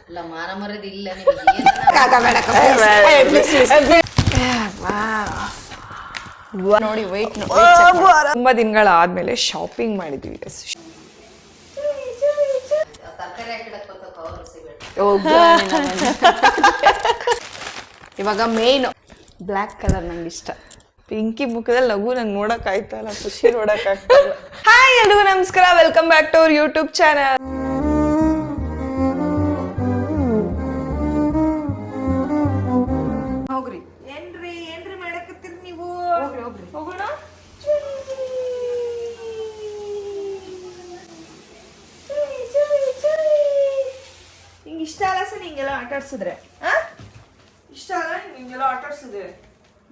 ಅಲ್ಲ ಮಾನ ಮರ್ಯಾದೆ ಇಲ್ಲ ನೋಡಿ ವೆಯ್ಟ್ ತುಂಬಾ ದಿನಗಳಾದ್ಮೇಲೆ ಶಾಪಿಂಗ್ ಮಾಡಿದ್ವಿ. ಇವಾಗ ಮೇನ್ ಬ್ಲ್ಯಾಕ್ ಕಲರ್ ನಂಗೆ ಇಷ್ಟ. ಪಿಂಕಿ ಮುಖದಲ್ಲಿ ನಗು ನಂಗೆ ನೋಡಕ್ ಆಯ್ತಾ ಇಲ್ಲ, ಖುಷಿ ನೋಡಕ್ ಆಗ್ತಾ ಇಲ್ಲ. ಹಾಯ್ ಎಲ್ರಿಗೂ ನಮಸ್ಕಾರ, welcome back to our YouTube channel. ಹೋಗ್ರಿ ಏನ್ರಿ ಮಾಡಕತ್ತೀರಿ ನೀವು? ಹೋಗೋಣ. ಹಿಂಗೆ ಇಷ್ಟ ಅಲ್ಲ ಸರ್ ಹಿಂಗೆಲ್ಲ ಆಟ ಆಡ್ಸಿದ್ರೆ? ಇಷ್ಟ ಅಲ್ಲ ಹಿಂಗೆಲ್ಲ ಆಟ ಆಡ್ಸಿದ್ರೆ?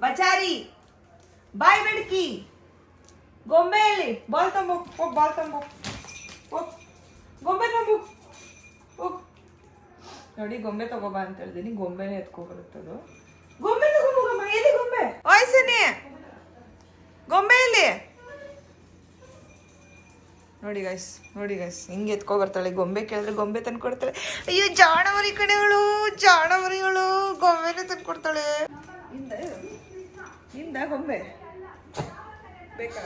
ಬಚಾರಿ ಬಾಯ್ ಬೆಡ್ಕಿ ಗೊಂಬೆಯಲ್ಲಿ ಬಾಲ್ ತಂಬು ಹೋಗ್, ಬಾಲ್ ತಂಬು ಹೋಗ್, ಗೊಂಬೆ ತಂಬು ಹೋಗ್. ನೋಡಿ ಗೊಂಬೆ ತಗೋಬಾ ಅಂತ ಹೇಳಿದೀನಿ, ಗೊಂಬೆನೇ ಎತ್ಕೊ ಬರುತ್ತದು. ಗೊಂಬೆ ತಗೊಂಬೋಗಮ್ಮ. ಎಲ್ಲಿ ಗೊಂಬೆ? ವಾಯ್ಸನೆ ಗೊಂಬೆ ಎಲ್ಲಿ? ನೋಡಿ ಗೈಸ್ ಹಿಂಗೆ ಎತ್ಕೊ ಬರ್ತಾಳೆ. ಗೊಂಬೆ ಕೇಳಿದ್ರೆ ಗೊಂಬೆ ತಂದು ಕೊಡ್ತಾಳೆ. ಅಯ್ಯೋ ಜಾಣವರಿ ಕಡೆಗಳು, ಜಾಣವರಿಗಳು ಗೊಂಬೆನೇ ತಂದು ಕೊಡ್ತಾಳೆ. ಇಂದ ಗೊಂಬೆ ಬೇಕಾ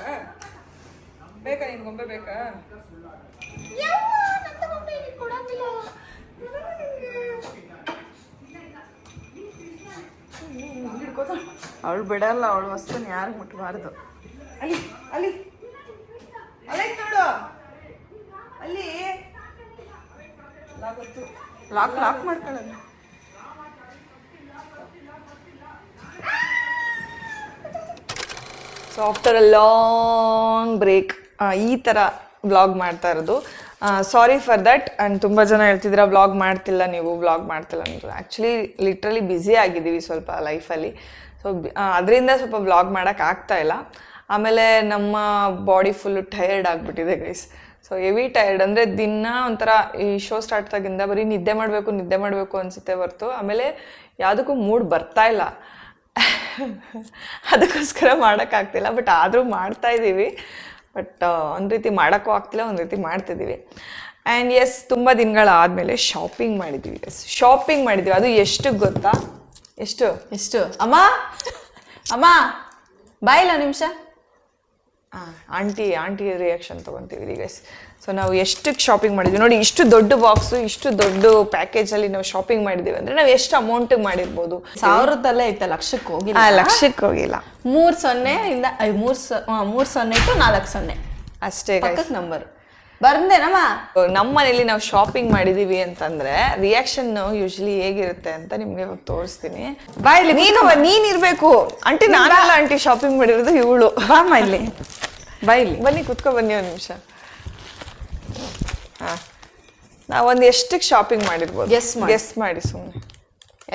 ನಿನ್ ಗೊಂಬೆ ಬೇಕಾ? ಅವಳು ಬಿಡಲ್ಲ, ಅವಳು ವಸ್ತುನ ಯಾರು ಮುಟ್ಬಾರ್ದು. ಅಲ್ಲಿ ಅಲ್ಲಿ ಅಲ್ಲೇ ನೋಡು, ಅಲ್ಲಿ ಲಾಕ್ ಮಾಡ್ಕೊಳ್ಳೋದು. So after a long break ಈ ಥರ ವ್ಲಾಗ್ ಮಾಡ್ತಾ ಇರೋದು. Sorry for that. ಆ್ಯಂಡ್ ತುಂಬ ಜನ ಹೇಳ್ತಿದ್ರ ವ್ಲಾಗ್ ಮಾಡ್ತಿಲ್ಲ ನೀವು, ವ್ಲಾಗ್ ಮಾಡ್ತಿಲ್ಲ ಅಂತ. ಆ್ಯಕ್ಚುಲಿ ಲಿಟ್ರಲಿ ಬ್ಯುಸಿ ಆಗಿದ್ದೀವಿ ಸ್ವಲ್ಪ ಲೈಫಲ್ಲಿ. ಸೊ ಅದರಿಂದ ಸ್ವಲ್ಪ ವ್ಲಾಗ್ ಮಾಡೋಕ್ಕೆ ಆಗ್ತಾ ಇಲ್ಲ. ಆಮೇಲೆ ನಮ್ಮ ಬಾಡಿ ಫುಲ್ಲು ಟಯರ್ಡ್ ಆಗಿಬಿಟ್ಟಿದೆ ಗೈಸ್. ಸೊ ಹೆವಿ ಟಯರ್ಡ್ ಅಂದರೆ ದಿನ ಒಂಥರ ಈ ಶೋ ಸ್ಟಾರ್ಟ್ ಆಗಿಂದ ಬರೀ ನಿದ್ದೆ ಮಾಡಬೇಕು ಅನಿಸುತ್ತೆ ಹೊರ್ತು ಆಮೇಲೆ ಯಾವುದಕ್ಕೂ ಮೂಡ್ ಬರ್ತಾ ಇಲ್ಲ. ಅದಕ್ಕೋಸ್ಕರ ಮಾಡೋಕ್ಕಾಗ್ತಿಲ್ಲ. ಬಟ್ ಆದರೂ ಮಾಡ್ತಾಯಿದ್ದೀವಿ. ಬಟ್ ಒಂದು ರೀತಿ ಮಾಡೋಕ್ಕೂ ಆಗ್ತಿಲ್ಲ, ಒಂದು ರೀತಿ ಮಾಡ್ತಿದ್ದೀವಿ. ಆ್ಯಂಡ್ ಎಸ್, ತುಂಬ ದಿನಗಳಾದಮೇಲೆ ಶಾಪಿಂಗ್ ಮಾಡಿದ್ವಿ. ಅದು ಎಷ್ಟು ಗೊತ್ತಾ? ಎಷ್ಟು ಅಮ್ಮ ಬಾಯಿಲ್ಲ ನಿಮಿಷ. ಆಂಟಿ ರಿಯಾಕ್ಷನ್ ತೊಗೊತೀವಿ ಗೈಸ್. ಸೊ ನಾವು ಎಷ್ಟಕ್ಕೆ ಶಾಪಿಂಗ್ ಮಾಡಿದ್ವಿ ನೋಡಿ. ಇಷ್ಟು ದೊಡ್ಡ ಬಾಕ್ಸು, ಇಷ್ಟು ದೊಡ್ಡ ಪ್ಯಾಕೇಜಲ್ಲಿ ನಾವು ಶಾಪಿಂಗ್ ಮಾಡಿದ್ದೀವಿ ಅಂದರೆ ನಾವು ಎಷ್ಟು ಅಮೌಂಟಿಗೆ ಮಾಡಿರ್ಬೋದು? 1000ದಲ್ಲೇ ಐತೆ, ಲಕ್ಷಕ್ಕೆ ಹೋಗಿಲ್ಲ. 3-0 to 4-0 ಅಷ್ಟೇ ನಂಬರ್ ಬಂದೇನಮ್ಮ. ನಮ್ಮ ಮನೇಲಿ ನಾವು ಶಾಪಿಂಗ್ ಮಾಡಿದೀವಿ ಅಂತಂದ್ರೆ ರಿಯಾಕ್ಷನ್ ಯೂಶಲಿ ಹೇಗಿರುತ್ತೆ ಅಂತ ನಿಮ್ಗೆ ಇವಾಗ ತೋರಿಸ್ತೀನಿ. ಬಾಯಲ್ಲಿ ನೀನ್ ಇರ್ಬೇಕು ಆಂಟಿ, ನಾನಲ್ಲ ಆಂಟಿ ಶಾಪಿಂಗ್ ಮಾಡಿರೋದು, ಇವಳು. ಬಾಮ್ಮ ಇಲ್ಲಿ, ಬಾಯಿಲಿ ಬನ್ನಿ, ಕುತ್ಕೊ ಬನ್ನಿ ಒಂದು ನಿಮಿಷ. ನಾವೊಂದು ಎಷ್ಟಕ್ಕೆ ಶಾಪಿಂಗ್ ಮಾಡಿರ್ಬೋದು? ಗೆಸ್ ಮಾಡಿ ಸುಮ್ಮನೆ.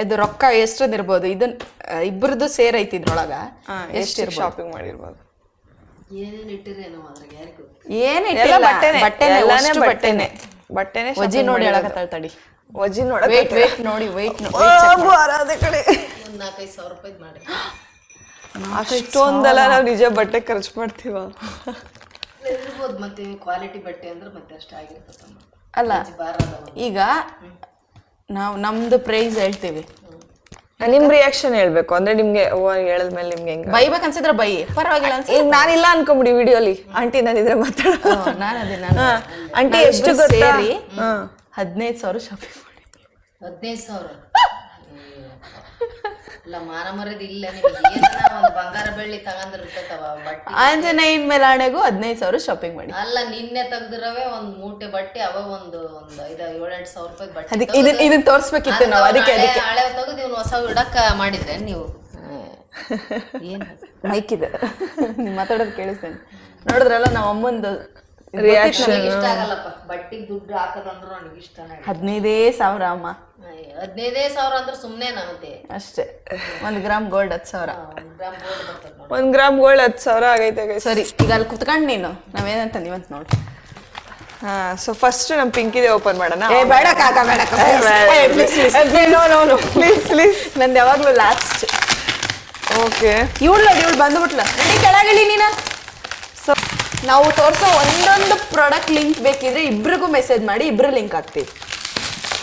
ಅದು ರೊಕ್ಕ ಎಷ್ಟದಿರ್ಬೋದು? ಇದನ್ನ ಇಬ್ಬರದು ಸೇರ್ ಐತಿ ಇದ್ರೊಳಗ. ಎಷ್ಟು ಶಾಪಿಂಗ್ ಮಾಡಿರ್ಬೋದು? ಬಟ್ಟೆನೆ ವಜಿ ನೋಡಿ ಹೇಳಕತ್ತಾಳ ತಡಿ. ವಜಿ ನೋಡಿ ವೆಯ್ಟ್ ಕಡೆ 4-5 ರೂಪಾಯಿ ಮಾಡಿ. ಅಷ್ಟೊಂದಲ್ಲ ನಾವು ನಿಜ ಬಟ್ಟೆ ಖರ್ಚು ಮಾಡ್ತೀವ. ಮತ್ತೆ ಕ್ವಾಲಿಟಿ ಬಟ್ಟೆ ಅಂದ್ರೆ ಮತ್ತೆ ಅಷ್ಟ ಆಗಿರ್ತದೆ ಅಲ್ಲ. ಈಗ ನಾವು ನಮ್ದು ಪ್ರೈಸ್ ಹೇಳ್ತೀವಿ, ನಿಮ್ ರಿಯಾಕ್ಷನ್ ಹೇಳ್ಬೇಕು. ಅಂದ್ರೆ ನಿಮ್ಗೆ ಹೇಳದ್ಮೇಲೆ ನಿಮ್ಗೆ ಹೆಂಗ ಬೈಬೇಕು ಅನ್ಸಿದ್ರೆ ಬೈ, ಪರವಾಗಿಲ್ಲ ಈಗ ನಾನಿಲ್ಲ ಅನ್ಕೊಂಬಿಡಿ ವಿಡಿಯೋಲಿ. ಆಂಟಿ ನಾನಿದ್ರೆ ಮಾತಾಡೋ. ಆಂಟಿ ಎಷ್ಟು ಸೇರಿ 15,000 ಶಾಪಿಂಗ್ ಮಾಡಿ. 15,000 ಅಲ್ಲ ಮಾನ ಮರ್ಯಾದೆ ಇಲ್ಲ. ಬಂಗಾರ ಬೆಳ್ಳಿ ತಗೊಂಡಿರ್ತವ ಬಟ್ಟೆ. ಆಂಜನೇಯನ್ ಮೇಲೆ ಆಣೆಗೂ 15,000 ಶಾಪಿಂಗ್ ಮಾಡಿ. ಅಲ್ಲ ನಿನ್ನೆ ತೆಗ್ದಿರವೇ ಒಂದ್ ಮೂಟೆ ಬಟ್ಟೆ, ಅವ ಒಂದು 7-8 ರೂಪಾಯಿ ಬಟ್ಟೆ. ಇದನ್ನ ತೋರ್ಸ್ಬೇಕಿತ್ತು ನಾವು. ಅದಕ್ಕೆ ಹಳೆ ತೆಗೆದು ಇವ್ನು ಹೊಸ ಇಡಕ್ಕ ಮಾಡಿದ್ರೆ ನೀವು ಏನ್ ಮೈಕ್ ಇದೆ, ನೀವು ಮಾತಾಡೋದು ಕೇಳಿಸ್ತೇನೆ. ನೋಡಿದ್ರಲ್ಲ ನಮ್ಮ ಅಮ್ಮಂದು ರಿಯಾಕ್ಷನ್. ಇಷ್ಟ ಆಗಲ್ಲಪ್ಪ ಬಟ್ಟಿಗೆ ದುಡ್ಡು ಹಾಕೋದಂದ್ರು ನನಗೆ ಇಷ್ಟ. 15,000 ಅಮ್ಮ. 15,000 ಅಂದ್ರೆ ಸುಮ್ನೆ ನಮಗೆ ಅಷ್ಟೇ. 1 ಗ್ರಾಮ್ ಗೋಲ್ಡ್ 10,000. 1 ಗ್ರಾಮ್ ಗೋಲ್ಡ್ 10,000 ಆಗೈತೆ. ಸರಿ, ಈಗ ಅಲ್ಲಿ ಕುತ್ಕೊಂಡು ನೀನು ನಾವೇನಂತ ನೀವಂತ ನೋಡಿ. ಸೊ ಫಸ್ಟ್ ನಮ್ಮ ಪಿಂಕಿದೆ ಓಪನ್ ಮಾಡೋಣ. ಬೇಡ ಕಾಕ, ಬೇಡ ಪ್ಲೀಸ್. ನಂದು ಯಾವಾಗ್ಲೂ ಲಾಸ್ಟ್. ಓಕೆ, ಇವಳು ಬಂದ್ಬಿಟ್ಲ. ಕೆಳಗಿಳಿ ನೀನು. ಸೊ ನಾವು ತೋರಿಸೋ ಒಂದೊಂದು ಪ್ರಾಡಕ್ಟ್ ಲಿಂಕ್ ಬೇಕಿದ್ರೆ ಇಬ್ರಿಗೂ ಮೆಸೇಜ್ ಮಾಡಿ, ಇಬ್ರು ಲಿಂಕ್ ಹಾಕ್ತೀವಿ.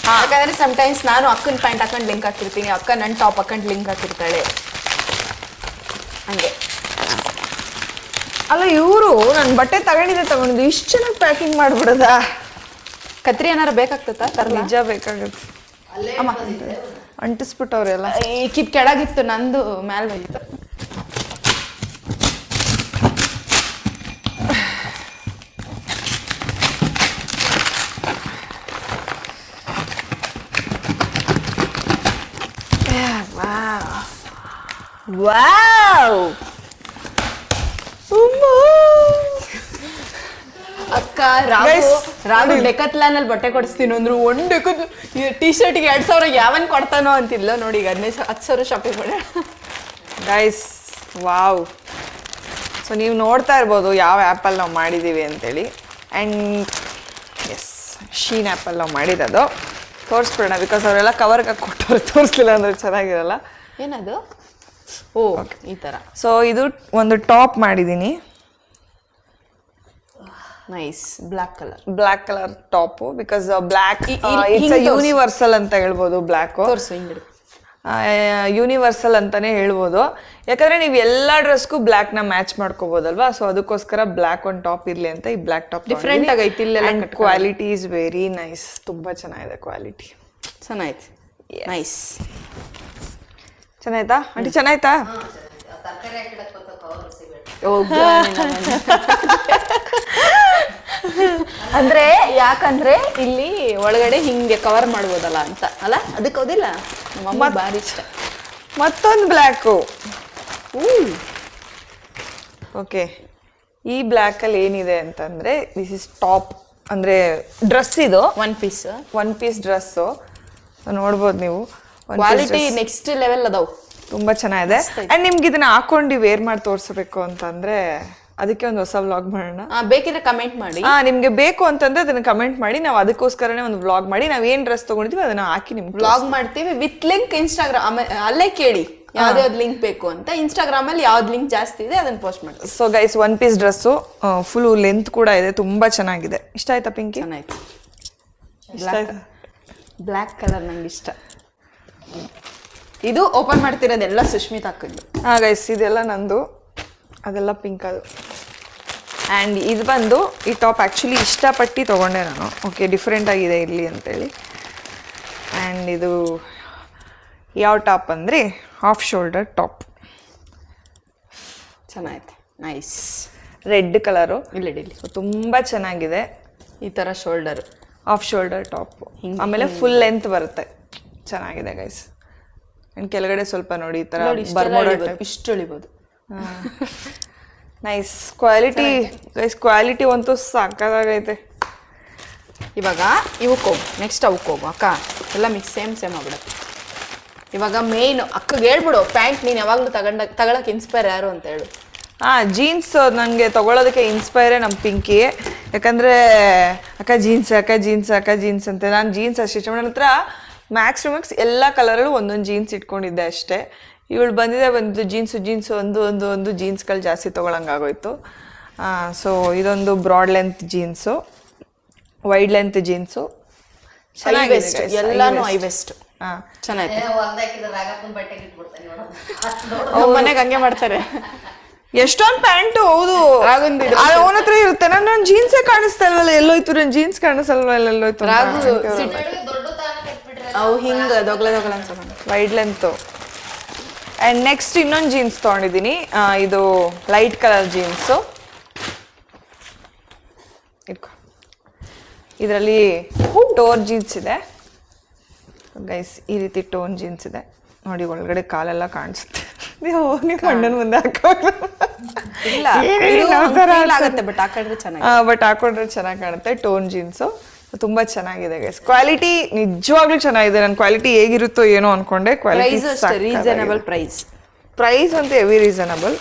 ಯಾಕಂದ್ರೆ ಸಮ್ಟೈಮ್ಸ್ ನಾನು ಅಕ್ಕನ ಪ್ಯಾಂಟ್ ಹಾಕೊಂಡು ಲಿಂಕ್ ಹಾಕಿರ್ತೀನಿ, ಅಕ್ಕ ನನ್ನ ಟಾಪ್ ಹಾಕೊಂಡು ಲಿಂಕ್ ಹಾಕಿರ್ತಾಳೆ ಹಂಗೆ. ಅಲ್ಲ ಇವರು ನನ್ನ ಬಟ್ಟೆ ತಗೊಂಡಿದ್ದು ಇಷ್ಟು ಚೆನ್ನಾಗಿ ಪ್ಯಾಕಿಂಗ್ ಮಾಡ್ಬಿಡದ. ಕತ್ರಿ ಏನಾರು ಬೇಕಾಗ್ತದ ನಿಜ ಬೇಕಾಗತ್ತೆ. ಅಂಟಿಸ್ಬಿಟ್ಟವ್ರೆಲ್ಲ. ಈ ಕಿಪ್ ಕೆಳಗಿತ್ತು, ನಂದು ಮ್ಯಾಲ್ ಬಂದಿತ್ತು. ವಾವ್ ಅಕ್ಕ ರಾಘು ಡೆಕತ್ಲಾನ್ ಅಲ್ಲಿ ಬಟ್ಟೆ ಕೊಡಿಸ್ತೀನಿ ಅಂದ್ರು. ಒಂದ್ ಟಿ ಶರ್ಟ್ಗೆ 2,000 ಯಾವನ್ ಕೊಡ್ತಾನೋ ಅಂತಿಲ್ಲ. ನೋಡಿ ಈಗ 10,000 ಶಾಪಿಂಗ್ ಮಾಡ ಗೈಸ್. ವಾವ್. ಸೊ ನೀವು ನೋಡ್ತಾ ಇರ್ಬೋದು ಯಾವ ಆ್ಯಪಲ್ಲಿ ನಾವು ಮಾಡಿದ್ದೀವಿ ಅಂತೇಳಿ. ಆ್ಯಂಡ್ ಎಸ್, ಶೀನ್ ಆ್ಯಪಲ್ಲಿ ನಾವು ಮಾಡಿರೋದು. ತೋರಿಸ್ಬಿಡೋಣ, ಬಿಕಾಸ್ ಅವರೆಲ್ಲ ಕವರ್ಗೆ ಕೊಟ್ಟವ್ರು, ತೋರಿಸ್ಲಿಲ್ಲ ಅಂದ್ರೆ ಚೆನ್ನಾಗಿರಲ್ಲ. ಏನದು? ಓ ಈ ಥರ. ಸೊ ಇದು ಒಂದು ಟಾಪ್ ಮಾಡಿದ್ದೀನಿ. Nice black colour top, because black it's universal ಅಂತ ಹೇಳ್ಬೋದು. ಬ್ಲ್ಯಾಕು ಯೂನಿವರ್ಸಲ್ ಅಂತಾನೆ ಹೇಳ್ಬೋದು. ಯಾಕಂದ್ರೆ ನೀವು ಎಲ್ಲ ಡ್ರೆಸ್ಗೂ ಬ್ಲ್ಯಾಕ್ ನ ಮ್ಯಾಚ್ ಮಾಡ್ಕೋಬಹುದಲ್ವಾ. ಸೊ ಅದಕ್ಕೋಸ್ಕರ ಬ್ಲ್ಯಾಕ್ ಒಂದು ಟಾಪ್ ಇರ್ಲಿ ಅಂತ ಈ ಬ್ಲ್ಯಾಕ್ ಟಾಪ್ ಡಿಫ್ರೆಂಟ್ ಆಗೈತಿ. Quality is very nice. ತುಂಬಾ ಚೆನ್ನಾಗಿದೆ ಕ್ವಾಲಿಟಿ. ಚೆನ್ನಾಯ್ತು. ನೈಸ್. ಚೆನ್ನಾಯ್ತಾ ಆಂಟಿ? ಚೆನ್ನಾಯ್ತಾ? ಅಂದ್ರೆ ಯಾಕಂದ್ರೆ ಇಲ್ಲಿ ಒಳಗಡೆ ಹಿಂಗೆ ಕವರ್ ಮಾಡ್ಬೋದಲ್ಲ ಅಂತ ಅಲ್ಲ, ಅದಕ್ಕೆ ಹೌದಿಲ್ಲ. ನಮ್ಮಮ್ಮ ಬಾರಿ ಇಷ್ಟ. ಮತ್ತೊಂದು ಬ್ಲ್ಯಾಕು. ಓಕೆ, ಈ ಬ್ಲ್ಯಾಕ್ ಅಲ್ಲಿ ಏನಿದೆ ಅಂತಂದ್ರೆ ದಿಸ್ ಇಸ್ ಟಾಪ್, ಅಂದ್ರೆ ಡ್ರೆಸ್. ಇದು ಒನ್ ಪೀಸ್ ಡ್ರೆಸ್ಸು ನೋಡ್ಬೋದು ನೀವು. ಕ್ವಾಲಿಟಿ ನೆಕ್ಸ್ಟ್ ಲೆವೆಲ್ ಅದಾವು, ತುಂಬಾ ಚೆನ್ನಾಗಿದೆ. ಅಂಡ್ ನಿಮ್ಗೆ ಇದನ್ನ ಹಾಕೊಂಡು ವೇರ್ ಮಾಡಿ ತೋರ್ಸಬೇಕು ಅಂತಂದ್ರೆ ಅದಕ್ಕೆ ಒಂದು ಹೊಸ ವ್ಲಾಗ್ ಮಾಡೋಣ. ಬೇಕಿದ್ರೆ ಕಮೆಂಟ್ ಮಾಡಿ. ನಿಮ್ಗೆ ಬೇಕು ಅಂತಂದ್ರೆ ಅದನ್ನ ಕಮೆಂಟ್ ಮಾಡಿ, ನಾವು ಅದಕ್ಕೋಸ್ಕರನೇ ಒಂದು ವ್ಲಾಗ್ ಮಾಡಿ ನಾವ್ ಏನ್ ಡ್ರೆಸ್ ತಗೊಂಡಿದ್ವಿ ಅದನ್ನ ಹಾಕಿ ನಿಮ್ಗೆ ವ್ಲಾಗ್ ಮಾಡ್ತೀವಿ ವಿತ್ ಲಿಂಕ್. ಇನ್ಸ್ಟಾಗ್ರಾಮ್ ಅಲ್ಲೇ ಕೇಳಿ ಯಾವ್ದು ಲಿಂಕ್ ಬೇಕು ಅಂತ. ಇನ್ಸ್ಟಾಗ್ರಾಮ್ ಅಲ್ಲಿ ಯಾವ್ದು ಲಿಂಕ್ ಜಾಸ್ತಿ ಇದೆ ಅದನ್ನ ಪೋಸ್ಟ್ ಮಾಡ್ತೀವಿ. So guys, one piece dress full length ಕೂಡ ಇದೆ, ತುಂಬಾ ಚೆನ್ನಾಗಿದೆ. ಇಷ್ಟ ಆಯ್ತಾ ಪಿಂಕಿ? ಚೆನ್ನಾಯ್ತು. ಬ್ಲ್ಯಾಕ್ ಕಲರ್ ನಂಗೆ ಇಷ್ಟ. ಇದು ಓಪನ್ ಮಾಡ್ತಿರೋದೆಲ್ಲ ಸುಷ್ಮಿತಾ ಹಾಕಿದ್ದು. ಗೈಸ್, ಇದೆಲ್ಲ ನಂದು, ಅದೆಲ್ಲ ಪಿಂಕ್ ಅದು. ಆ್ಯಂಡ್ ಇದು ಬಂದು ಈ ಟಾಪ್ ಆ್ಯಕ್ಚುಲಿ ಇಷ್ಟಪಟ್ಟು ತೊಗೊಂಡೆ ನಾನು. ಓಕೆ, ಡಿಫ್ರೆಂಟ್ ಆಗಿದೆ ಇಲ್ಲಿ ಅಂತೇಳಿ. ಆ್ಯಂಡ್ ಇದು ಯಾವ ಟಾಪ್ ಅಂದರೆ ಹಾಫ್ ಶೋಲ್ಡರ್ ಟಾಪ್. ಚೆನ್ನಾಗಿದೆ. ನೈಸ್. Red colour. ಇಲ್ಲಿ ತುಂಬ ಚೆನ್ನಾಗಿದೆ. ಈ ಥರ ಶೋಲ್ಡರ್, ಹಾಫ್ ಶೋಲ್ಡರ್ ಟಾಪ್. ಆಮೇಲೆ ಫುಲ್ ಲೆಂತ್ ಬರುತ್ತೆ. ಚೆನ್ನಾಗಿದೆ ಗೈಸ್. ಆ್ಯಂಡ್ ಕೆಳಗಡೆ ಸ್ವಲ್ಪ ನೋಡಿ ಈ ಥರ ಇಷ್ಟು ಎಳಿಬೋದು. Nice quality guys. ಕ್ವಾಲಿಟಿ ಅಂತೂ ಸಾಕಾಗೈತೆ. ಇವಾಗ ಇವಕ್ಕೆ ಹೋಗು, ನೆಕ್ಸ್ಟ್ ಅವಕ್ಕೆ ಹೋಗು ಅಕ್ಕ. ಎಲ್ಲ ಮಿಕ್ಸ್ ಸೇಮ್ ಆಗ್ಬಿಡುತ್ತೆ. ಇವಾಗ ಮೇನ್ ಅಕ್ಕಗೆ ಹೇಳ್ಬಿಡು, ಪ್ಯಾಂಟ್ ನೀನು ಯಾವಾಗಲೂ ತಗೊಳಕ್ಕೆ ಇನ್ಸ್ಪೈರ್ ಯಾರು ಅಂತ ಹೇಳು. ಜೀನ್ಸ್ ನನಗೆ ತಗೊಳ್ಳೋದಕ್ಕೆ ಇನ್ಸ್ಪೈರೇ ನಮ್ಮ ಪಿಂಕಿ. ಯಾಕಂದರೆ ಅಕ್ಕ ಜೀನ್ಸ್ ಅಂತ ನಾನು ಜೀನ್ಸ್ ಅಷ್ಟೇ ಇಷ್ಟ. ನನ್ನ ಹತ್ರ ಮ್ಯಾಕ್ಸ್ ಟು ಮ್ಯಾಕ್ಸ್ ಎಲ್ಲ ಕಲರಲ್ಲೂ ಒಂದೊಂದು ಜೀನ್ಸ್ ಇಟ್ಕೊಂಡಿದ್ದೆ ಅಷ್ಟೇ. ಇವಳು ಬಂದಿದೆ ಜೀನ್ಸು ಒಂದು ಜೀನ್ಸ್ಗಳು ಜಾಸ್ತಿ ತೊಗೊಳಂಗಾಗೋಯ್ತು. ಸೊ ಇದೊಂದು broad length jeans, wide length jeans. ಎಲ್ಲಾನು ಐ ವೆಸ್ಟ್. ಚೆನ್ನಾಗಿದೆ. ಮನೆಗೆ ಹಂಗೆ ಮಾಡ್ತಾರೆ. ಎಷ್ಟೊಂದು ಪ್ಯಾಂಟು. ಹೌದು, ಅವನ ಹತ್ರ ಇರುತ್ತೆ. ನಾನು ಜೀನ್ಸೇ ಕಾಣಿಸ್ತಾ ಇಲ್ವಲ್ಲ, ಎಲ್ಲೋಯ್ತು ನನ್ನ ಜೀನ್ಸ್ ಕಾಣಿಸಲ್ವಲ್ಲ, ಎಲ್ಲೋಯ್ತು. ಅವು ಹಿಂಗೆ ದೊಗ್ಲ ಅನ್ಸೋಣ. Wide length. ಆ್ಯಂಡ್ ನೆಕ್ಸ್ಟ್ ಇನ್ನೊಂದು ಜೀನ್ಸ್ ತೊಗೊಂಡಿದ್ದೀನಿ. ಇದು ಲೈಟ್ ಕಲರ್ ಜೀನ್ಸು. ಇದರಲ್ಲಿ ಟೋನ್ ಜೀನ್ಸ್ ಇದೆ ಗೈಸ್. ಈ ರೀತಿ ಟೋನ್ ಜೀನ್ಸ್ ಇದೆ ನೋಡಿ. ಒಳಗಡೆ ಕಾಲೆಲ್ಲ ಕಾಣಿಸುತ್ತೆ. ನೀವು ಅಣ್ಣನ ಮುಂದೆ ಬಟ್ ಹಾಕೊಂಡ್ರೆ ಚೆನ್ನಾಗಿ ಕಾಣುತ್ತೆ. ಟೋನ್ ಜೀನ್ಸು ತುಂಬಾ ಚೆನ್ನಾಗಿದೆ ಗೈಸ್. ಕ್ವಾಲಿಟಿ ನಿಜವಾಗ್ಲೂ ಚೆನ್ನಾಗಿದೆ. ನನ್ನ ಕ್ವಾಲಿಟಿ ಹೇಗಿರುತ್ತೋ ಏನೋ ಅನ್ಕೊಂಡೆ. ಕ್ವಾಲಿಟಿ ರೀಸನಬಲ್ ಪ್ರೈಸ್ ಅಂತ ಹೆವಿ ರೀಸನಬಲ್.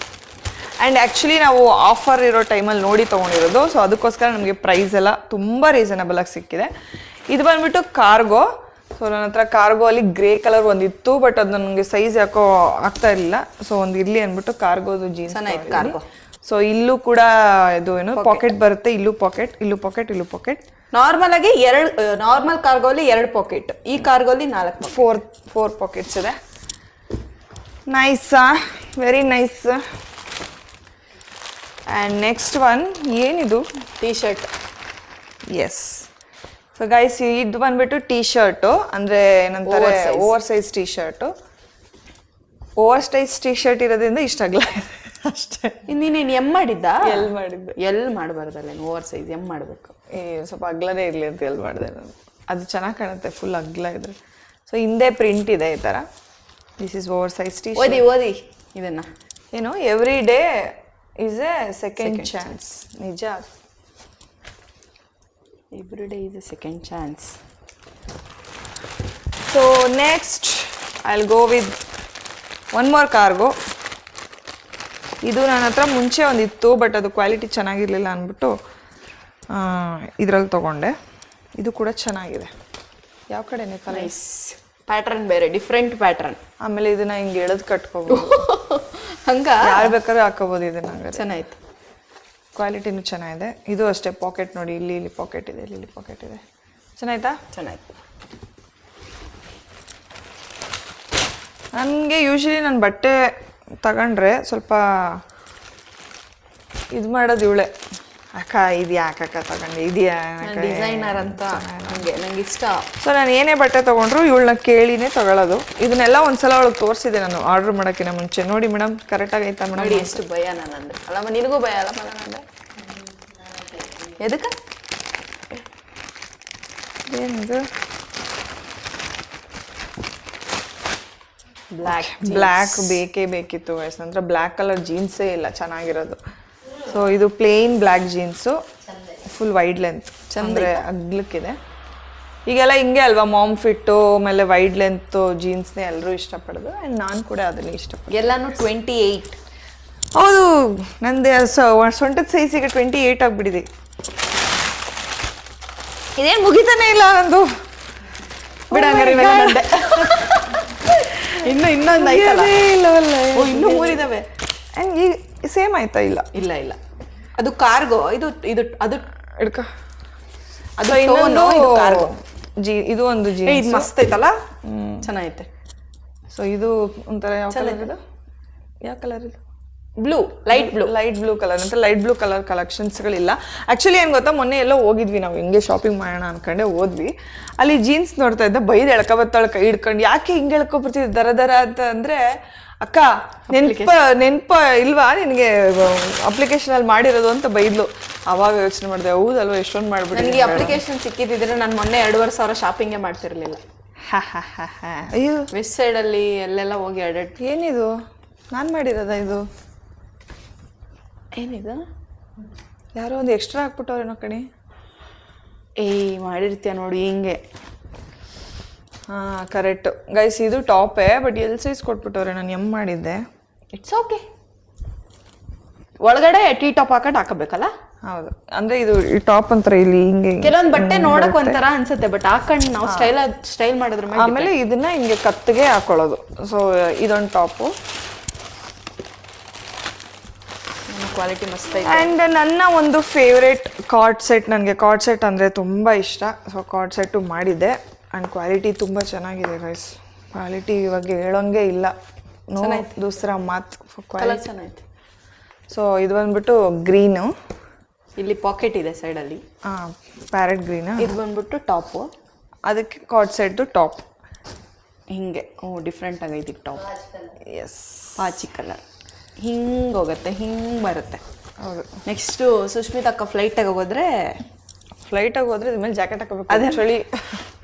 ಆ್ಯಂಡ್ ಆ್ಯಕ್ಚುಲಿ ನಾವು ಆಫರ್ ಇರೋ ಟೈಮಲ್ಲಿ ನೋಡಿ ತೊಗೊಂಡಿರೋದು. ಸೊ ಅದಕ್ಕೋಸ್ಕರ ನಮಗೆ ಪ್ರೈಸ್ ಎಲ್ಲ ತುಂಬ ರೀಸನಬಲ್ ಆಗಿ ಸಿಕ್ಕಿದೆ. ಇದು ಬಂದ್ಬಿಟ್ಟು ಕಾರ್ಗೋ. ಸೊ ನನ್ನ ಹತ್ರ ಕಾರ್ಗೋ ಅಲ್ಲಿ ಗ್ರೇ ಕಲರ್ ಒಂದಿತ್ತು, ಬಟ್ ಅದು ನನಗೆ ಸೈಜ್ ಯಾಕೋ ಆಗ್ತಾ ಇರಲಿಲ್ಲ. ಸೊ ಒಂದು ಇರ್ಲಿ ಅಂದ್ಬಿಟ್ಟು ಕಾರ್ಗೋದು ಜೀನ್ಸ್. ಕಾರ್ಗೋ. ಸೊ ಇಲ್ಲೂ ಕೂಡ ಇದು ಏನು ಪಾಕೆಟ್ ಬರುತ್ತೆ. ಇಲ್ಲೂ ಪಾಕೆಟ್, ಇಲ್ಲೂ ಪಾಕೆಟ್, ಇಲ್ಲೂ ಪಾಕೆಟ್. ನಾರ್ಮಲ್ ಆಗಿ ನಾರ್ಮಲ್ ಕಾರ್ಗೋಲಿ 2 ಪಾಕೆಟ್, ಈ ಕಾರ್ಗೋಲಿ 4 ಪಾಕೆಟ್. 4 ಪಾಕೆಟ್ಸ್ ಇದೆ. Nice, very nice. And next one ಏನಿದು? T shirt. Yes. So guys, ಇದು ಬಂದ್ಬಿಟ್ಟು ಟೀ ಶರ್ಟು, ಅಂದರೆ ಏನಂತಾರೆ over size T shirt. Over size T shirt ಇರೋದ್ರಿಂದ ಇಷ್ಟ ಆಗಲ್ಲ ಅಷ್ಟೇ. ನೀನೇನು ಎಮ್ ಮಾಡಿದ್ದ? ಎಲ್ ಮಾಡಿದ್ದೆ. ಎಲ್ ಮಾಡಬಾರ್ದಲ್ಲ, ಓವರ್ ಸೈಜ್ ಎಮ್ ಮಾಡಬೇಕು. ಸ್ವಲ್ಪ ಅಗ್ಲನೇ ಇರಲಿ ಅಂತ ಎಲ್ಲಿ ಮಾಡಿದೆ ನಾನು. ಅದು ಚೆನ್ನಾಗಿ ಕಾಣುತ್ತೆ ಫುಲ್ ಅಗ್ಲ ಇದ್ರೆ. ಸೊ ಹಿಂದೆ ಪ್ರಿಂಟ್ ಇದೆ ಈ ಥರ. This is over size T shirt. ಓದಿ ಇದನ್ನ. ಏನು, every day is a second chance. ನಿಜ. Every day is a second chance. So next I will go with one more cargo. ಇದು ನನ್ನ ಹತ್ರ ಮುಂಚೆ ಒಂದಿತ್ತು, ಬಟ್ ಅದು ಕ್ವಾಲಿಟಿ ಚೆನ್ನಾಗಿರಲಿಲ್ಲ ಅಂದ್ಬಿಟ್ಟು ಇದರಲ್ಲಿ ತೊಗೊಂಡೆ. ಇದು ಕೂಡ ಚೆನ್ನಾಗಿದೆ. ಯಾವ ಕಡೆನೇ ನೈಸ್. ಪ್ಯಾಟ್ರನ್ ಬೇರೆ, ಡಿಫ್ರೆಂಟ್ ಪ್ಯಾಟ್ರನ್. ಆಮೇಲೆ ಇದನ್ನ ಹಿಂಗೆ ಎಳೆದು ಕಟ್ಕೋಬೋದು. ಹಂಗ ಯಾರು ಬೇಕಾದ್ರೂ ಹಾಕೋಬೋದು ಇದನ್ನ. ಚೆನ್ನಾಯ್ತು. ಕ್ವಾಲಿಟಿನೂ ಚೆನ್ನಾಗಿದೆ. ಇದು ಅಷ್ಟೇ, ಪಾಕೆಟ್ ನೋಡಿ, ಇಲ್ಲಿ ಪಾಕೆಟ್ ಇದೆ, ಇಲ್ಲಿ ಪಾಕೆಟ್ ಇದೆ. ಚೆನ್ನಾಯ್ತಾ? ಚೆನ್ನಾಯ್ತು. ನನಗೆ ಯೂಶ್ವಲಿ ನಾನು ಬಟ್ಟೆ ತಗೊಂಡ್ರೆ ಸ್ವಲ್ಪ ಇದು ಮಾಡೋದು ಇವಳೆ, ಅಕ್ಕ ಇದು ಯಾಕಕ್ಕ ತಗೊಂಡೆ, ಇದೆಯಾ ಡಿಸೈನರ್ ಅಂತ ಹಂಗೆ ನಂಗೆ ಇಷ್ಟ. ಸೊ ನಾನು ಏನೇ ಬಟ್ಟೆ ತೊಗೊಂಡ್ರು ಇವಳನ್ನ ಕೇಳಿನೇ ತಗೊಳ್ಳೋದು. ಇದನ್ನೆಲ್ಲ ಒಂದ್ಸಲ ಅವಳಿಗೆ ತೋರಿಸಿದೆ ನಾನು ಆರ್ಡ್ರ್ ಮಾಡೋಕ್ಕಿಂತ ಮುಂಚೆ. ನೋಡಿ ಮೇಡಮ್, ಕರೆಕ್ಟಾಗಿ ಆಯ್ತಾ ಮೇಡಮ್? ನೋಡಿ ಎಷ್ಟು ಭಯ ನಾನಂದ್ರೆ. ಅಲ್ಲಮ್ಮ ನಿನಗೂ ಭಯ ಅಲ್ಲಮ್ಮ ನಾನಂದ್ರೆ. ಎದಕ್ಕೆ? ಏನಿದು? ಬ್ಲ್ಯಾಕ್ ಬೇಕೇ ಬೇಕಿತ್ತು ವಯಸ್ಸು. ನಂತರ ಬ್ಲ್ಯಾಕ್ ಕಲರ್ ಜೀನ್ಸೇ ಇಲ್ಲ ಚೆನ್ನಾಗಿರೋದು. ಸೊ ಇದು plain black jeans, full wide length, ಅಂದರೆ ಅಗ್ಲಕ್ಕಿದೆ. ಈಗೆಲ್ಲ ಹಿಂಗೆ ಅಲ್ವಾ, ಮಾಮ್ ಫಿಟ್ಟು, ಆಮೇಲೆ ವೈಡ್ ಲೆಂತ್ ಜೀನ್ಸ್ನೇ ಎಲ್ಲರೂ ಇಷ್ಟಪಡೋದು. ಆ್ಯಂಡ್ ನಾನು ಕೂಡ ಅದನ್ನೇ ಇಷ್ಟಪಡ್ತೀನಿ. ಎಲ್ಲಾನು 28. ಹೌದು, ನಂದು ಸೊಂಟದ ಸೈಜಿಗೆ 28 ಆಗಿಬಿಟ್ಟಿದೆ. ಇದೇನು ಮುಗಿತಾನೆ ಇಲ್ಲ ನಂದು. ಬಿಡಂಗಾರೆ ಇನ್ನೊಂದು ಐತಲ್ಲ. ಇನ್ನೂ 3 ಇದಾವೆ. ಈ ಸೇಮ್ ಆಯ್ತಾ? ಇಲ್ಲ ಇಲ್ಲ ಇಲ್ಲ, ಅದು ಕಾರ್ಗೋ. ಇದು ಇದು ಅದು ಹಿಡ್ಕ. ಅದು ಇನ್ನೊಂದು ಕಾರ್ಗೋ. ಇದು ಒಂದು ಜೀನ್ಸ್. ಇದು ಮಸ್ತ್ ಐತಲ್ಲ, ಚೆನ್ನಾಗೈತೆ. ಸೊ ಇದು ಒಂಥರ ಯಾವ ಕಲರ್ ಇದು? ಯಾವ ಕಲರ್ ಇದು? ಬ್ಲೂ, ಲೈಟ್ ಬ್ಲೂ ಕಲರ್ ಅಂತ. ಲೈಟ್ ಬ್ಲೂ ಕಲರ್ ಕಲೆಕ್ಷನ್ಸ್ಗಳಿಲ್ಲ. ಆ್ಯಕ್ಚುಲಿ ಏನು ಗೊತ್ತಾ, ಮೊನ್ನೆ ಎಲ್ಲೋ ಹೋಗಿದ್ವಿ ನಾವು, ಹಿಂಗೆ ಶಾಪಿಂಗ್ ಮಾಡೋಣ ಅನ್ಕೊಂಡೆ ಹೋದ್ವಿ. ಅಲ್ಲಿ ಜೀನ್ಸ್ ನೋಡ್ತಾ ಇದ್ದೆ, ಬೈದು ಎಳ್ಕೊಬತ್ತಾಳೆ ಕೈ ಹಿಡ್ಕೊಂಡು. ಯಾಕೆ ಹಿಂಗೆ ಎಳ್ಕೊಬರ್ತಿದ್ದೆ ದರ ಅಂತ ಅಂದರೆ, ಅಕ್ಕ ನೆನ್ಪ ಇಲ್ವಾ ನಿನಗೆ ಅಪ್ಲಿಕೇಶನಲ್ಲಿ ಮಾಡಿರೋದು ಅಂತ ಬೈದ್ಲು. ಅವಾಗ ಯೋಚನೆ ಮಾಡಿದೆ, ಹೌದಲ್ವ ಎಷ್ಟೊಂದು ಮಾಡ್ಬಿಟ್ಟು. ನನಗೆ ಅಪ್ಲಿಕೇಶನ್ ಸಿಕ್ಕಿದ್ದಿದ್ರೆ ನಾನು ಮೊನ್ನೆ 2,500 ಶಾಪಿಂಗೇ ಮಾಡ್ತಿರ್ಲಿಲ್ಲ. ಅಯ್ಯೋ, ವೆಸ್ಟ್ ಸೈಡಲ್ಲಿ ಎಲ್ಲೆಲ್ಲ ಹೋಗಿ ಏನಿದು? ನಾನು ಮಾಡಿರೋದಾ ಇದು? ಏನಿದು? ಯಾರೋ ಒಂದು ಎಕ್ಸ್ಟ್ರಾ ಹಾಕ್ಬಿಟ್ಟವ್ರೇನೋ ಕಣಿ. ಮಾಡಿರ್ತೀಯ ನೋಡಿ ಹಿಂಗೆ. ಹಾಂ, ಕರೆಕ್ಟು ಗೈಸ್. ಇದು ಟಾಪೇ, ಬಟ್ ಎಲ್ ಸೈಜ್ ಕೊಟ್ಬಿಟ್ಟವ್ರೆ. ನಾನು ಎಮ್ ಮಾಡಿದ್ದೆ. It's okay. ಒಳಗಡೆ ಟೀ ಟಾಪ್ ಹಾಕಬೇಕಲ್ಲ? ಹೌದು, ಅಂದರೆ ಇದು ಈ ಟಾಪ್ ಅಂತಾರೆ ಇಲ್ಲಿ ಹಿಂಗೆ. ಕೆಲವೊಂದು ಬಟ್ಟೆ ನೋಡಕ್ ಒಂಥರ ಅನ್ಸುತ್ತೆ, ಬಟ್ ಹಾಕೊಂಡು ನಾವು ಸ್ಟೈಲ್ ಮಾಡಿದ್ರ ಮೇಲೆ. ಆಮೇಲೆ ಇದನ್ನ ಹಿಂಗೆ ಕತ್ತಿಗೆ ಹಾಕೊಳ್ಳೋದು. ಸೊ ಇದೊಂದು ಟಾಪು. ಕ್ವಾಲಿಟಿ ಮಸ್ತ್ ಐತೆ. ಆ್ಯಂಡ್ ನನ್ನ ಒಂದು ಫೇವ್ರೇಟ್ ಕಾರ್ಡ್ ಸೆಟ್. ನನಗೆ ಕಾರ್ಡ್ ಸೆಟ್ ಅಂದರೆ ತುಂಬ ಇಷ್ಟ. ಸೊ ಕಾರ್ಡ್ ಸೆಟ್ಟು ಮಾಡಿದ್ದೆ. ಆ್ಯಂಡ್ ಕ್ವಾಲಿಟಿ ತುಂಬ ಚೆನ್ನಾಗಿದೆ ಗೈಸ್. ಕ್ವಾಲಿಟಿ ಇವಾಗ ಹೇಳೋಂಗೆ ಇಲ್ಲ. ನೋ ದೂಸರಾ ಮಾತು. ಕ್ವಾಲಿಟಿ ಚೆನ್ನಾಗಿದೆ. ಸೊ ಇದು ಬಂದ್ಬಿಟ್ಟು ಗ್ರೀನು. ಇಲ್ಲಿ ಪಾಕೆಟ್ ಇದೆ ಸೈಡಲ್ಲಿ. ಹಾಂ, ಪ್ಯಾರೆಟ್ ಗ್ರೀನ್. ಇದು ಬಂದ್ಬಿಟ್ಟು ಟಾಪು. ಅದಕ್ಕೆ ಕಾರ್ಡ್ ಸೆಟ್ದು ಟಾಪ್ ಹಿಂಗೆ. ಡಿಫ್ರೆಂಟ್ ಆಗೈತಿ ಟಾಪ್. ಎಸ್, ಪಾಚಿ ಕಲರ್ ಹಿಂಗೆ ಹೋಗುತ್ತೆ, ಹಿಂಗೆ ಬರುತ್ತೆ. ಹೌದು. ನೆಕ್ಸ್ಟು ಸುಷ್ಮಿತಾ ಅಕ್ಕ ಫ್ಲೈಟಾಗಿ ಹೋಗೋದ್ರೆ ಇದ್ರ ಮೇಲೆ ಜಾಕೆಟ್ ಹಾಕೋಬೇಕು. ಅದೇ ಚಳಿ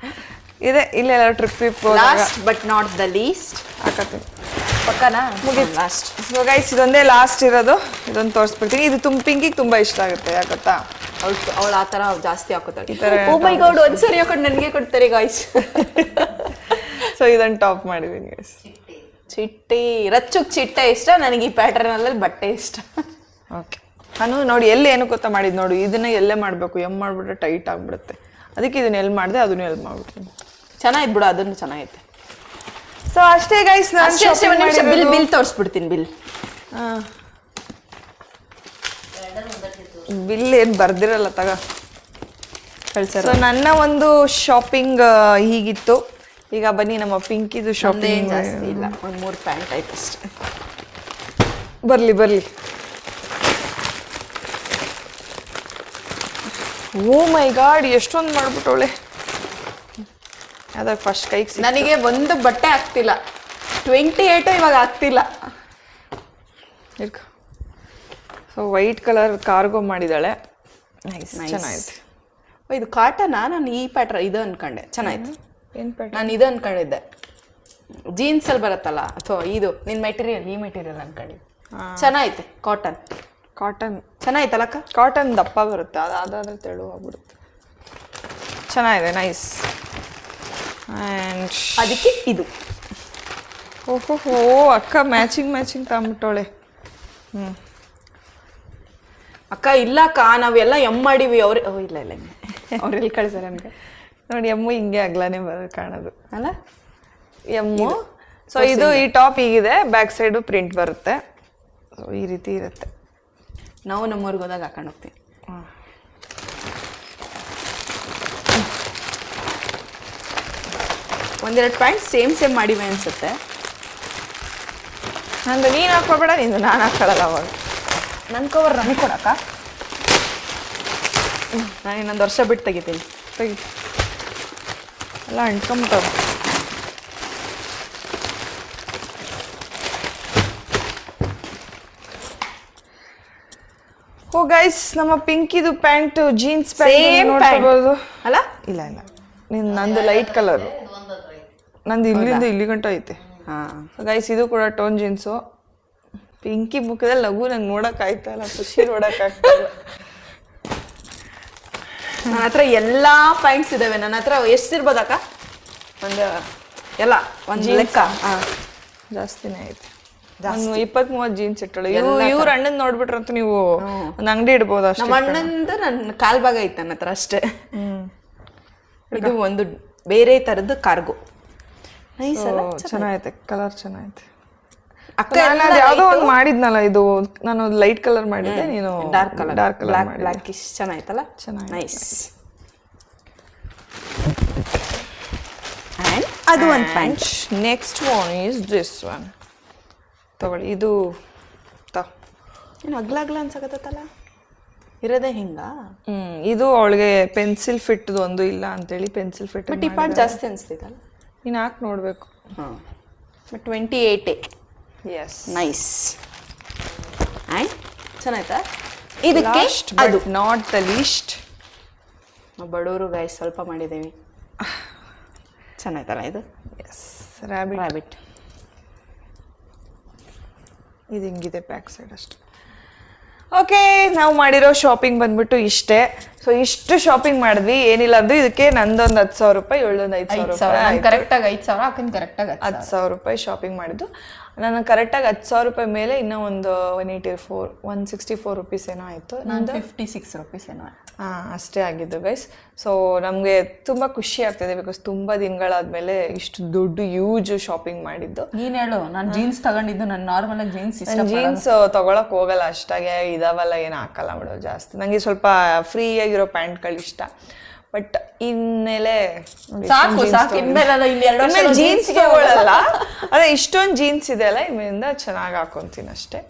ಇದೆ. ಇಲ್ಲೆಲ್ಲ trip last but not the least ಹಾಕತ್ತೀನಿ. ಪಕ್ಕನಾ ಮುಗಿದು ಲಾಸ್ಟ್. ಸೊ ಗೈಸ್, ಇದೊಂದೇ ಲಾಸ್ಟ್ ಇರೋದು. ಇದೊಂದು ತೋರಿಸ್ಬಿಡ್ತೀನಿ. ಇದು ಪಿಂಕಿಗೆ ತುಂಬ ಇಷ್ಟ ಆಗುತ್ತೆ. ಯಾಕತ್ತಾ, ಅವಳು ಆ ಥರ ಜಾಸ್ತಿ ಹಾಕೋತಾಳೆ. ಈ ಥರ ಓ ಮೈ ಗಾಡ್, ಒಂದ್ಸರಿ ಹಾಕೊಂಡು ನನಗೆ ಕೊಡ್ತಾರೆ ಗಾಯ್ಸ್. ಸೊ ಇದನ್ನು ಟಾಪ್ ಮಾಡಿದ್ದೀನಿ ಗೈಸ್. ಚಿಟ್ಟೆ ರಚ್ಚುಕ್ ಚಿಟ್ಟೆ ಇಷ್ಟ ನನಗೆ. ಈ ಪ್ಯಾಟರ್ನಲ್ಲಿ ಬಟ್ಟೆ ಇಷ್ಟ. ಓಕೆ, ನಾನು ನೋಡಿ ಎಲ್ಲಿ ಏನು ಗೊತ್ತಾ ಮಾಡಿದ್ದು ನೋಡು. ಇದನ್ನ ಎಲ್ಲೇ ಮಾಡಬೇಕು, ಎಮ್ ಮಾಡಿಬಿಟ್ರೆ ಟೈಟ್ ಆಗಿಬಿಡುತ್ತೆ. ಅದಕ್ಕೆ ಇದನ್ನ ಎಲ್ಲಿ ಮಾಡಿದೆ ಅದನ್ನು ಎಲ್ಲಿ ಮಾಡ್ಬಿಡ್ತೀನಿ. ಚೆನ್ನಾಗಿತ್ತು ಬಿಡು, ಅದನ್ನು ಚೆನ್ನಾಗೈತೆ. ಸೊ ಅಷ್ಟೇ ಗೈಸ್, ನಾನು ಬಿಲ್ ತೋರಿಸ್ಬಿಡ್ತೀನಿ. ಬಿಲ್ ಏನು ಬರ್ದಿರಲ್ಲ ತಗ. ಕಳ್ಸರ ಸೊ ನನ್ನ ಒಂದು ಶಾಪಿಂಗ್ ಹೀಗಿತ್ತು. ಈಗ ಬನ್ನಿ ನಮ್ಮ ಪಿಂಕಿದು ಶಾಪಿಂಗ್. ಜಾಸ್ತಿ ಇಲ್ಲ, ಒಂದು 3 ಪ್ಯಾಂಟ್ ಆಯ್ತು ಅಷ್ಟೇ. ಬರ್ಲಿ. ಓ ಮೈ ಗಾಡ್, ಎಷ್ಟೊಂದು ಮಾಡ್ಬಿಟ್ಟವಳೆ. ಅದಾಗ ಫಸ್ಟ್ ಕೈಗೆ ನನಗೆ ಒಂದು ಬಟ್ಟೆ ಆಗ್ತಿಲ್ಲ. 28 ಇವಾಗ ಆಗ್ತಿಲ್ಲ. ಸೊ ವೈಟ್ ಕಲರ್ ಕಾರ್ಗೋ ಮಾಡಿದಾಳೆ. ನೈಸ್, ಚೆನ್ನಾಗಿದೆ. ಇದು ಕಾಟನಾ? ನಾನು ಈ ಪ್ಯಾಟ್ರನ್ ಇದು ಅನ್ಕೊಂಡೆ, ಚೆನ್ನಾಯ್ತು. ಏನು ಪ್ಯಾಟರ್ನ್? ನಾನು ಇದು ಅನ್ಕೊಂಡಿದ್ದೆ, ಜೀನ್ಸ್ ಅಲ್ಲಿ ಬರುತ್ತಲ್ಲ, ಅಥವಾ ಇದು ನಿನ್ನ ಮೆಟೀರಿಯಲ್, ಈ ಮೆಟೀರಿಯಲ್ ಅನ್ಕೊಂಡಿದ್ದೆ. ಚೆನ್ನಾಯ್ತು. ಕಾಟನ್ ಚೆನ್ನಾಯ್ತಲ್ಲಕ್ಕ? ಕಾಟನ್ ದಪ್ಪ ಬರುತ್ತೆ, ಅದಾದ್ರೆ ತೆಳು ಆಗ್ಬಿಡುತ್ತೆ. ಚೆನ್ನಾಗಿದೆ, ನೈಸ್. ಆ್ಯಂಡ್ ಅದಕ್ಕೆ ಇದು. ಓಹೋ ಅಕ್ಕ ಮ್ಯಾಚಿಂಗ್ ತಗೊಂಬಿಟ್ಟವಳೆ. ಅಕ್ಕ ಇಲ್ಲಕ್ಕ, ನಾವೆಲ್ಲ ಮಾಡೀವಿ. ಇಲ್ಲ ಅವ್ರೆಲ್ಲಿ ಕಳ್ಸಾರ ನನಗೆ ನೋಡಿ. ಎಮ್ಮು ಹಿಂಗೆ ಅಗ್ಲಾನೆ ಕಾಣೋದು ಅಲ್ಲ ಎಮ್ಮು. ಸೊ ಇದು ಈ ಟಾಪ್ ಹೀಗಿದೆ, ಬ್ಯಾಕ್ ಸೈಡು ಪ್ರಿಂಟ್ ಬರುತ್ತೆ. ಸೊ ಈ ರೀತಿ ಇರುತ್ತೆ. ನಾವು ನಮ್ಮೂರ್ಗೆ ಹೋದಾಗ ಹಾಕೊಂಡು ಹೋಗ್ತೀವಿ. ಒಂದೆರಡು ಪ್ಯಾಂಟ್ ಸೇಮ್ ಮಾಡಿವೆ ಅನ್ಸುತ್ತೆ. ನಂದು ನೀನು ಹಾಕೋಬೇಡ, ನಿಂದು ನಾನು ಹಾಕೊಳ್ಳಲ್ಲ. ಅವಾಗ ನನ್ನ ಕವರ್ ನನಗೆ ಕೊಡಕ್ಕ. ನಾನು ಇನ್ನೊಂದು ವರ್ಷ ಬಿಟ್ಟು ತೆಗಿತೀನಿ. ತೆಗಿ, ಎಲ್ಲ ಅಂಟ್ಕೊಂಬಿಟ್ಟವ. ಓ ಗೈಸ್, ನಮ್ಮ ಪಿಂಕಿದು ಪ್ಯಾಂಟ್, ಜೀನ್ಸ್ ಪ್ಯಾಂಟ್ ನೋಡ್ಬೋದು ಅಲ್ಲ? ಇಲ್ಲ ನಂದು ಲೈಟ್ ಕಲರ್, ನಂದು ಇಲ್ಲಿಂದ ಇಲ್ಲಿ ಗಂಟ ಐತೆ. ಗೈಸ್ ಇದು ಕೂಡ ಟೋನ್ ಜೀನ್ಸು. ಪಿಂಕಿ ಮುಖದಲ್ಲಿ ಲಘು ನಂಗೆ ನೋಡೋಕ್ಕಾಯ್ತಾ ಇಲ್ಲ, ಖುಷಿ ನೋಡೋಕ್ಕಾಗ್ತಾಯಿಲ್ಲ. ನನ್ನ ಹತ್ರ ಎಲ್ಲ ಪ್ಯಾಂಟ್ಸ್ ಇದಾವೆ. ನನ್ನ ಹತ್ರ ಎಷ್ಟಿರ್ಬೋದಕ್ಕ? ಒಂದು ಲೆಕ್ಕ ಜಾಸ್ತಿನೇ ಐತೆ. 20-30 ಜೀನ್ಸ್ ಇಟ್ಟಳು. ಇವ್ರ ಅಣ್ಣನ್ ನೋಡ್ಬಿಟ್ರಂತ ನೀವು ಒಂದು ಅಂಗಡಿ ಇಡ್ಬೋದು ಅಷ್ಟೇ. ನಮ್ಮ ಅಣ್ಣಂದು ನನ್ನ ಕಾಲ್ ಭಾಗ ಐತೆ ನನ್ನ ಹತ್ರ ಅಷ್ಟೇ. ಇದು ಒಂದು ಬೇರೆ ತರದ್ದು ಕಾರ್ಗೋ. ಚೆನ್ನಾಗೈತೆ, ಕಲರ್ ಚೆನ್ನಾಗೈತೆ. ಅಕ್ಕ ಯಾವ್ದೋ ಒಂದು ಮಾಡಿದ್ನಲ್ಲ, ಇದು ನಾನು ಲೈಟ್ ಕಲರ್ ಮಾಡಿದ್ದೆ, ನೀನು ಡಾರ್ಕ್ ಕಲರ್ ಬ್ಲಾಕ್. ಚೆನ್ನಾಯ್ತಲ್ಲ? ಚೆನ್ನಾಗಿ, ನೈಸ್. ಅಂಡ್ ಅದು ಒಂದು pant. Next one is this one. ತಗೊಳ್ಳಿ, ಇದು ಏನು ಅಗ್ಲ ಅನ್ಸಕತ್ತಲ್ಲ, ಇರೋದೇ ಹಿಂಗ. ಇದು ಅವಳಿಗೆ ಪೆನ್ಸಿಲ್ ಫಿಟ್ ಒಂದು ಇಲ್ಲ ಅಂತೇಳಿ ಪೆನ್ಸಿಲ್ ಫಿಟ್. ಬಟ್ ಈ ಪಾರ್ಟ್ ಜಾಸ್ತಿ ಅನಿಸ್ತೈತಲ್ಲ, ನೀನು ಹಾಕಿ ನೋಡಬೇಕು. ಬಟ್ 28. Yes, nice. ಆ್ಯಂಡ್ ಚೆನ್ನಾಯ್ತಾ? ಇದಕ್ಕೆ ಅದು ನಾಟ್ ದ ಲೀಸ್ಟ್. ಬಡವರು ಗಾಯ್ಸ್ ಸ್ವಲ್ಪ ಮಾಡಿದ್ದೇವೆ. ಚೆನ್ನಾಯ್ತಲ್ಲ ಇದು? Yes, rabbit. ಇದು ಹಿಂಗಿದೆ ಬ್ಯಾಕ್ ಸೈಡ್ ಅಷ್ಟೆ. ಓಕೆ, ನಾವು ಮಾಡಿರೋ ಶಾಪಿಂಗ್ ಬಂದ್ಬಿಟ್ಟು ಇಷ್ಟೇ. ಸೊ ಇಷ್ಟು ಶಾಪಿಂಗ್ ಮಾಡಿದ್ವಿ, ಏನಿಲ್ಲ ಅಂದ್ರೂ ಇದಕ್ಕೆ ನಂದೊಂದು 10,000 ರೂಪಾಯಿ, ಇವಳೊಂದು 5,000 ರೂಪಾಯಿ. ಕರೆಕ್ಟಾಗಿ 5,000, ಅಕ್ಕನ ಕರೆಕ್ಟಾಗಿ 10,000 ರೂಪಾಯಿ ಶಾಪಿಂಗ್ ಮಾಡಿದ್ದು. ನಾನು ಕರೆಕ್ಟಾಗಿ 10,000 ರೂಪಾಯಿ ಮೇಲೆ ಇನ್ನೂ ಒಂದು 164 ರುಪೀಸ್ ಏನೋ ಆಯಿತು. ನಂದು 56 ರುಪೀಸ್ ಏನೋ. ಅಷ್ಟೇ ಆಗಿದ್ದು ಗೈಸ್. ಸೊ ನಮಗೆ ತುಂಬ ಖುಷಿ ಆಗ್ತಿದೆ, ಬಿಕಾಸ್ ತುಂಬ ದಿನಗಳಾದ್ಮೇಲೆ ಇಷ್ಟು ದೊಡ್ಡ ಯೂಜ್ ಶಾಪಿಂಗ್ ಮಾಡಿದ್ದು. ನೀನು ಹೇಳು, ನಾನು ಜೀನ್ಸ್ ತಗೊಂಡಿದ್ದು, ನಾನು ನಾರ್ಮಲಾಗಿ ಜೀನ್ಸ್ ತೊಗೊಳಕ್ಕೆ ಹೋಗಲ್ಲ ಅಷ್ಟಾಗೆ, ಇದಾವಲ್ಲ ಏನು ಹಾಕಲ್ಲ ಬಿಡೋ ಜಾಸ್ತಿ. ನನಗೆ ಸ್ವಲ್ಪ ಫ್ರೀ ಆಗಿರೋ ಪ್ಯಾಂಟ್ಗಳು ಇಷ್ಟ. ಬಟ್ ಇನ್ನೆಲೆ ಜೀನ್ಸ್ ತಗೊಳ್ಳಲ್ಲ, ಅದೇ ಇಷ್ಟೊಂದು ಜೀನ್ಸ್ ಇದೆ ಅಲ್ಲ, ಇಲ್ಲಿಂದ ಚೆನ್ನಾಗಿ ಹಾಕೊತೀನಿ ಅಷ್ಟೇ.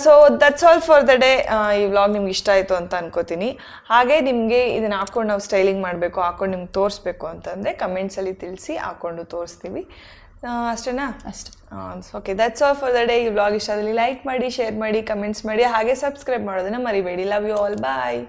So that's all for the day. ಈ ವ್ಲಾಗ್ ನಿಮ್ಗೆ ಇಷ್ಟ ಆಯಿತು ಅಂತ ಅನ್ಕೋತೀನಿ. ಹಾಗೆ ನಿಮಗೆ ಇದನ್ನು ಹಾಕೊಂಡು ನಾವು ಸ್ಟೈಲಿಂಗ್ ಮಾಡಬೇಕು, ಹಾಕೊಂಡು ನಿಮ್ಗೆ ತೋರಿಸ್ಬೇಕು ಅಂತಂದರೆ ಕಮೆಂಟ್ಸಲ್ಲಿ ತಿಳಿಸಿ, ಹಾಕೊಂಡು ತೋರಿಸ್ತೀವಿ. ಅಷ್ಟೇನಾ? ಅಷ್ಟೇ. Okay, that's all for the day. ಈ ವ್ಲಾಗ್ ಇಷ್ಟ ಆದಲ್ಲಿ ಲೈಕ್ ಮಾಡಿ, ಶೇರ್ ಮಾಡಿ, ಕಮೆಂಟ್ಸ್ ಮಾಡಿ, ಹಾಗೆ ಸಬ್ಸ್ಕ್ರೈಬ್ ಮಾಡೋದನ್ನ ಮರಿಬೇಡಿ. Love you all, bye.